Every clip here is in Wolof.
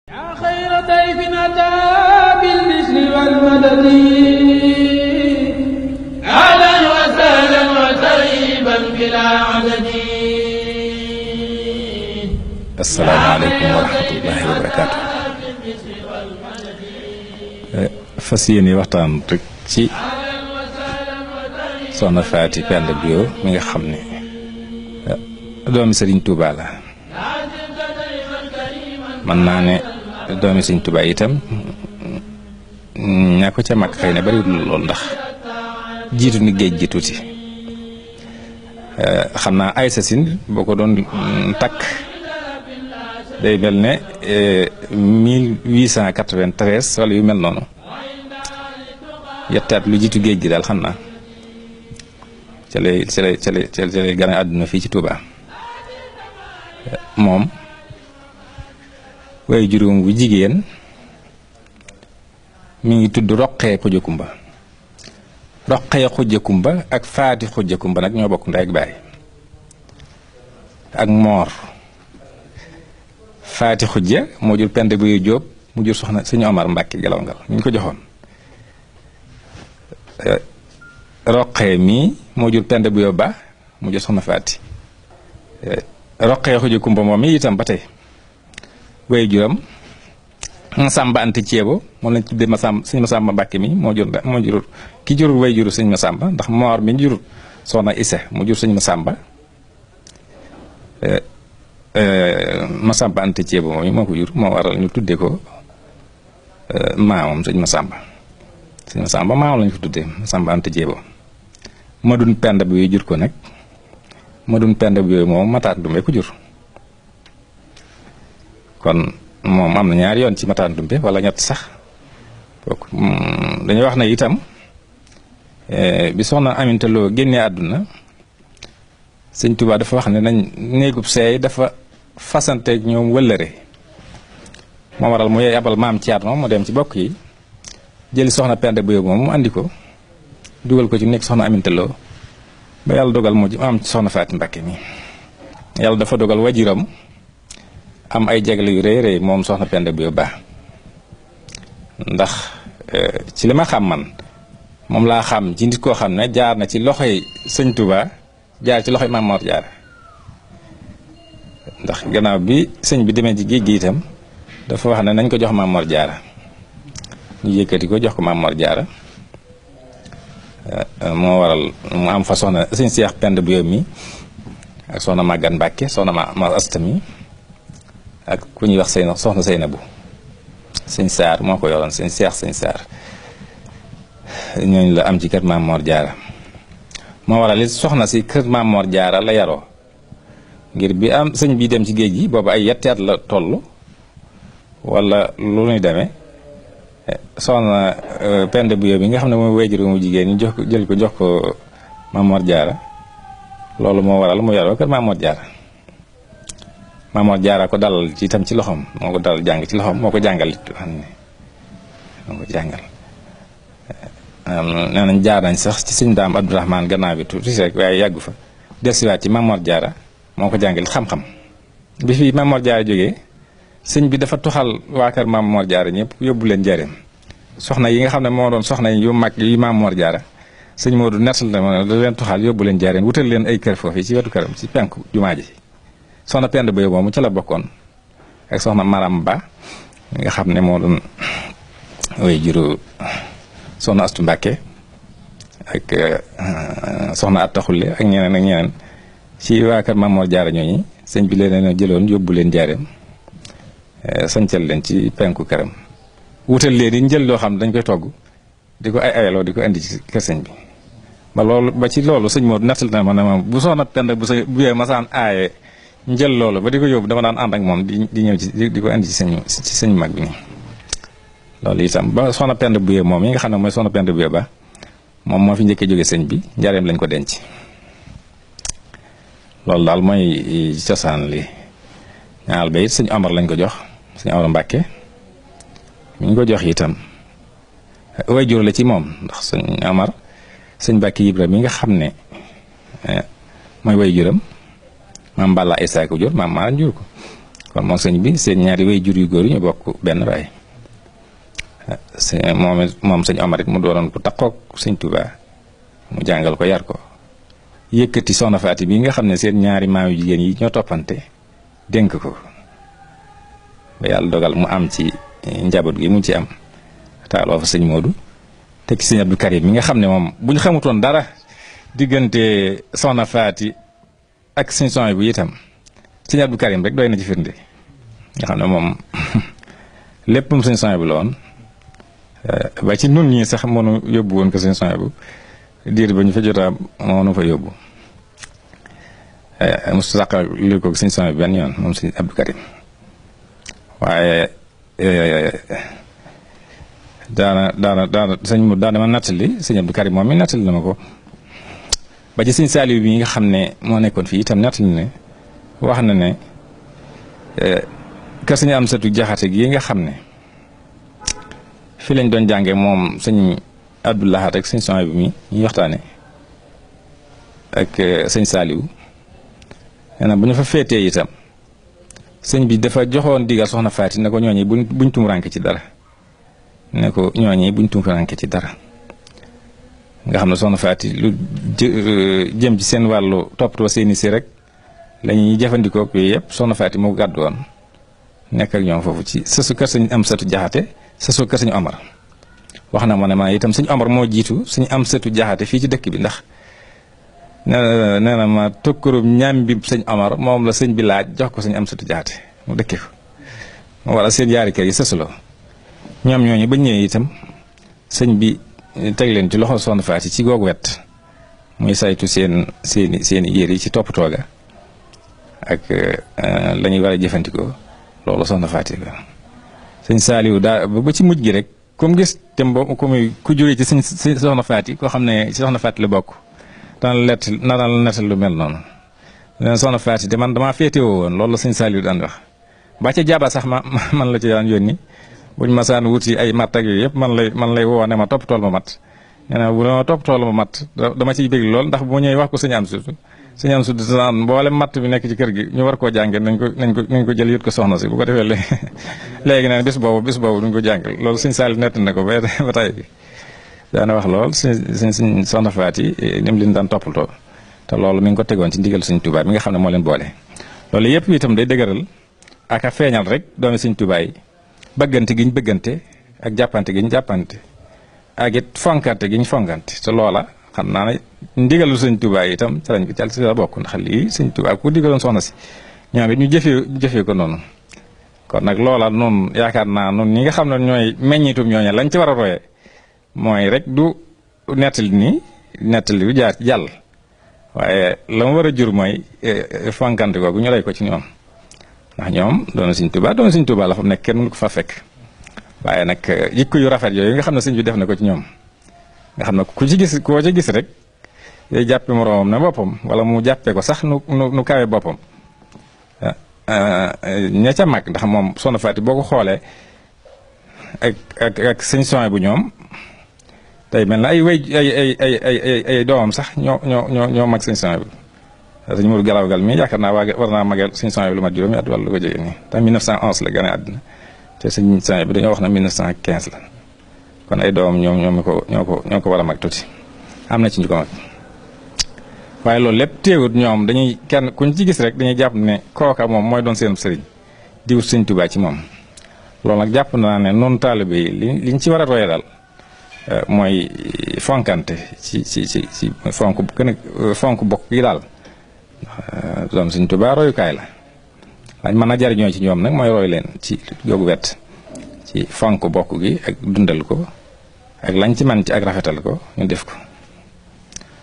yaa xayra dayfin ataa bil bisri wal madadi ahlan wa sahlan wa tarhiban bilaa adadi. asalaamaaleykum wa rahmatullahi wa barakaatu. fas yéene waxtaan rek ci soxna Faty Penda Bouyo mi nga xam ne doomi Serigne Touba la. man naa ne doomi Serigne Touba itam ñaa ko ca mag xëy na bariwul lool ndax jiitu ni géej gi tuuti. xam naa ay sasin boo ko doon takk day mel ne 1893 wala yu mel noonu yettaat lu jiitu géej gi daal xam naa ca lay gane àdduna fii ci Touba. moom waaye juróom bu jigéen mi ngi tudd Roqee Xuja Kumba. Roqee Xuja Kumba ak Faty Xuja Kumba nag ñoo bokk ndey ak baay ak Moor. Faty Xuja moo jur Penda Bouyo Jóob mu jur soxna Sëñ Omar Mbàkke Gelawngal ñu ngi ko joxoon. Roqee mii moo jur Penda Bouyo Ba mu jur soxna Faty. Roqee Xuja Kumba moom mi itam ba tey way juram Masamba Anta Ceebo moom lañ tuddee Sëñ Masamba Mbàkke mi moo jur ki jur way juru Sëñ Masamba ndax Moor mi jur soxna Isa mu jur Sëñ Masamba. Masamba Anta Ceebo moom moo ko jur moo waral ñu tuddee ko maamam Sëñ Masamba. Sëñ Masamba maamam lañ ko tuddee Masamba Anta Ceebo. Madun Penda Bouyo jur ko nag Madun Penda Bouyo moom Matar Dumbe ko jur. kon moom am na ñaari yoon ci Matar Dumbe wala ñett sax kooku dañuy wax ne itam bi soxna Aminta Lo génnee àdduna Sëñ Tuubaa dafa wax ne nañ néegub seey dafa fasanteeg ñoom wëllëre moo waral mu yabal maam Thierno mu dem ci bokk yi jëli soxna Penda Bouyo moom mu andi ko dugal ko ci nekk soxna Aminta Lo ba yàlla dogal mu am ci soxna Faty Mbàkke mi. yàlla dafa dogal wajuram am ay jagle yu rëy rëy moom soxna Penda Bouyo Ba ndax ci li ma xam man moom laa xam ci nit koo xam ne jaar na ci loxoy Sëñ Tuubaa jaar ci loxoy Maam Mor Jaara ndax gannaaw bi sëñ bi demee ci géej gi itam dafa wax ne nañ ko jox Maam Mor Jaara ñu yëkkati ko jox ko Maam Mor Jaara moo waral mu am fa soxna Sëñ Seex Penda Bouyo mi ak soxna Màggan Mbàkke soxna ma Asta mi ak ku ñuy wax soxna Seynabu Sëñ Saar moo ko yoroon Sëñ Seex Sëñ Saar ñooñu la am ci kër Maam Mor Jaara moo waral it soxna si kër Maam Mor Jaara la yaroo ngir bi am sëñ bi dem ci géej gi boobu ay yetti at la toll wala lu ñuy demee soxna Penda Bouyo bi nga xam ne mooy wayjur mu jigéen ñu jël ko jox ko Maam Mor Jaara loolu moo waral mu yaroo kër Maam Mor Jaara Maam Mor Jaara ko dalal ci itam ci loxoom moo ko dalal jàng ci loxoom moo ko jàngal it moo ko jàngal nee nañ jaar nañ sax ci sëñ Daam Abdourahmaan gannaaw bi tuuti rek waaye yàggu fa dellusiwaat ci Maam Mor Jaara moo ko jàngal xam-xam bi fii Maam Mor Jaara jógee sëñ bi dafa tuxal waa kër Maam Mor Jaara ñëpp yóbbu leen Njaaréem soxna yi nga xam ne moo doon soxna yu mag yu Maam Mor Jaara sëñ Moodu nettal na da leen tuxal yóbbu leen Njaaréem wutal leen ay kër foofu ci wetu këram ci penku jumaa ji soxna Penda Bouyo moomu ca la bokkoon ak soxna Maram Ba nga xam ne moo doon way juru soxna Astu Mbàkke ak soxna Atta Xulle ak ñeneen ci waa kër Maam Mor Jaara ñooñi sëñ bi leen jëloon yóbbu leen Njaaréem sañcal leen ci penku këram wutal leen yi njël loo xam ne dañ koy togg di ko ay ayaloo di ko indi ci kër sëñ bi ba ci loolu sëñ Moodu nettal na ma ne moom bu soxna Penda Bouyo masaan aaye njël loolu ba di ko yóbbu dama daan ànd ak moom di ñëw ci di ko indi ci sëñ mag bi nii loolu itam ba soxna Penda Bouyo moom yi nga xam ne mooy soxna Penda Bouyo Ba moom moo fi njëkkee jóge sëñ bi Njaaréem lañ ko denc loolu daal mooy cosaan li ñaal ba it sëñ Omar lañ ko jox sëñ Omar Mbàkke mi ñu ko jox itam way jur la ci moom ndax sëñ Omar sëñ Mbàkke Ibra mi nga xam ne mooy way juram maam Balla Isaa ko jur maam Maaram jur ko kon moom sëñ bi seen ñaari way jur yu góor yi ñu bokk benn baay moom sëñ Omar it mu doonoon ku takkook sëñ Touba mu jàngal ko yar ko yëkkati soxna Faati bi nga xam ne seen ñaari maam yu jigéen yi ñoo toppante dénk ko ba yàlla dogal mu am ci njaboot gi mu ci am taaloo fa sëñ Modou teg ci sëñ Abdou Karim mi nga xam ne moom bu ñu xamutoon dara diggante soxna Faati ak sëñ Sohaybu bu itam sëñ Abdou Karim rek doy na ci firnde nga xam ne moom léppam sëñ Sohaybu la woon ba ci nun ñii sax mënu yóbbu woon ko sëñ Sohaybu diir ba ñu fa jotaa mënu fa yóbbu mosu sàqa li ko sëñ Sohaybu benn yoon moom sëñ Abdou Karim waaye daana sëñ mu daana ma nattali sëñ Abdou Karim moom mi nattali na ma ko ba ci sëñ Saaliw bi nga xam ne moo nekkoon fii itam nattali ne wax na ne kër sëñ Amsatu Jaxate gi nga xam ne fii lañ doon jànge moom sëñ Abdou Lahad ak sëñ Sohaybu bi mi ñuy waxtaane ak sëñ Saaliw nee na bu ñu fa féetee itam sëñ bi dafa joxoon digal soxna Faati ne ko ñooñi buñ tumuranke ci dara ne ko ñooñi buñ tumuranke ci dara nga xam ne soxna Faati lu jëm ci seen wàllu toppatoo seeni si rek la ñuy jëfandikoo yooyu yëpp soxna Faati moo gàddu woon nekk ak ñoom foofu ci sësu kër sëñ Amsatu Jaxate sësu kër sëñ Omar wax na ma ne ma itam sëñ Omar moo jiitu sëñ Amsatu Jaxate fii ci dëkk bi ndax nee na ma tokkarum ñaam bi sëñ Omar moom la sëñ bi laaj jox ko sëñ Amsatu Jaxate mu dëkkee ko moo waral seen yaari kër yi sësuloo ñoom ñooñu ba ñëwee itam sëñ bi teg leen ci loxo soxna Faati ci googu wet muy saytu seeni yére yi ci toppatoo ga ak la ñuy war a jëfandikoo loolu soxna Faati la sëñ Saaliw daa ba ci mujj gi rek comme gis te comme ku jógee ci sëñ soxna Faati koo xam ne ci soxna Faati la bokk dana la nettal lu mel noonu leen soxna Faati te man damaa féetewoo woon loolu la sëñ Saaliw daan wax ba ca jaaba sax man la ci daan yónni buñ masaan wuti ay matt ak yooyu yëpp man lay woo ne ma topp tool ma mat nee na bu ma topp tool ma mat dama ciy bëgg lool ndax bu ñëwee wax ko sëñ Amsatu daan mboolem matt bi nekk ci kër gi ñu war koo jànge nañ ko jël yut ko soxna si bu ko defee léegi nag bis boobu duñ ko jàngal loolu sëñ Saaliw nett na ko ba tey bi daana wax lool sëñ soxna Faati ni mu leen daan toppatoo te loolu mi ngi ko tegoon ci ndigal sëñ Tuubaa mi nga xam ne moo leen boole loolu yëpp itam day dëgëral ak a feeñal rek doomi sëñ Tuubaa yi bëggante gi ñu bëggante ak jàppante gi ñu jàppante ak it fonkante gi ñu fonkante te loola xam naa ne ndigalu sëñ Tuubaa yi itam ci lañ ko cal si la bokk ndax lii sëñ Tuubaa ku digaloon soxna si ñoom it ñu jëfee ko noonu kon nag loola noonu yaakaar naa noonu ñi nga xam ne ñooy meññitum ñooñu lañ ci war a royee mooy rek du nettali du jaar ci jàll waaye la mu war a jur mooy fonkante googu ñu lay ko ci ñoom ndax ñoom doon sëñ Tuubaa la fa nekk kenn mënu ko fa fekk waaye nag jikko yu rafet yooyu nga xam ne sëñ bi def na ko ci ñoom nga xam ne koo ci gis rek day jàppe moroomam ne boppam wala mu jàppee ko sax nu kawe boppam ña ca mag ndax moom soxna Faati boo ko xoolee ak sëñ Sohaybu bu ñoom tey mel na ay doomam sax ñoo mag sëñ Sohaybu bu sëñ Mourou Galaw mi yaakaar naa war naa mageel sëñ Sohaybu lu mat juróomi at wala lu ko jege nii tam 1911 la gën a àddina te sëñ Sohaybu bi dañoo wax na 1915 la kon ay doomam ñoo ko war a mag tuuti am na ci ñu ko mag waaye loolu lépp teewut ñoom dañuy kenn kuñ ci gis rek dañuy jàpp ne kooka moom mooy doon seen sëriñ diwut sëñ Tuubaa ci moom loolu nag jàpp naa ne noonu taalibe yi liñ ci war a roye daal mooy fonkante ci fonk gën a fonk bokk gi daal doon sëñ Tuubaa royukaay la lañ mën a jariñoo ci ñoom nag mooy roy leen ci googu wet ci fonk bokk gi ak dundal ko ak lañ ci man ci ak rafetal ko ñu def ko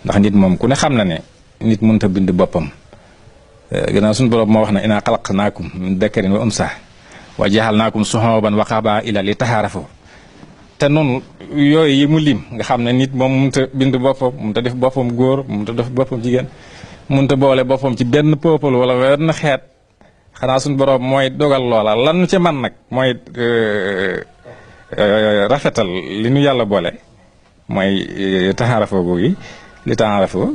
ndax nit moom ku ne xam na ne nit mënut a bind boppam gannaaw suñu borom moo wax ne inaa xalaqnaakum min dakarin wa unsaa wa jaxalnaakum shuuban wa qabaa'ila li taxaarafu te noonu yooyu yi mu lim nga xam ne nit moom mënut a bind boppam mënut a def boppam góor mënut a def boppam jigéen mënut a boole boppam ci benn peuple wala wenn xeet xanaa suñu borom mooy dogal loola lan ca man nag mooy rafetal li nu yàlla boole mooy taxaarafoo googu li taxaarafoo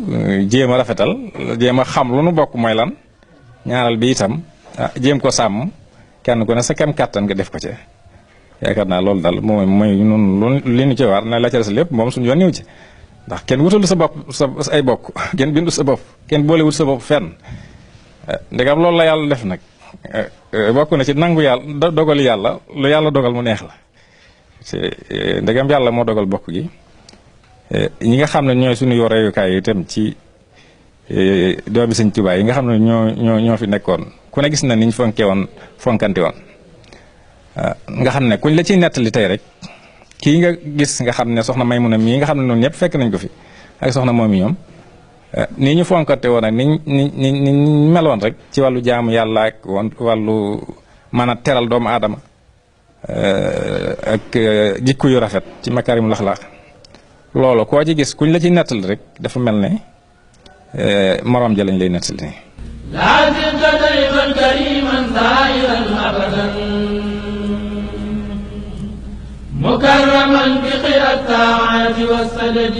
jéem a rafetal jéem a xam lu nu bokk mooy lan ñaaral bi itam jéem ko sàmm kenn ku ne sa kem kàttan nga def ko ci yaakaar naa loolu daal mooy nun li ñu ci war na la ca des lépp moom suñu yoon niw ci ndax kenn wutalu sa bopp sa ay bokk kenn bindu sa bopp kenn boolewut sa bopp fenn ndegam loolu la yàlla def nag bokk na ci nangu yàlla dogal yàlla lu yàlla dogal mu neex la ndegam yàlla moo dogal bokk gi ñi nga xam ne ñooy suñu royukaay yi itam ci doomi Sëñ Tuubaa yi nga xam ne ñoo fi nekkoon ku ne gis na niñ fonkante woon nga xam ne kuñ la ciy nettali tey rek kii nga gis nga xam ne soxna Maymuna mii nga xam ne noonu ñëpp fekk nañ ko fi ak soxna moom yi ñoom nii ñu fonkante woon ak ni meloon rek ci wàllu jaamu yàlla ak wàllu mën a teral doomu aadama ak jikko yu rafet ci makaarimul axlaaq loolu koo ci gis kuñ la ci nettali rek dafa mel ne moroom ja lañ lay nettali nii لازم دائما كريما ظاهرا ابدا مكرما بخير الطاعات والسدد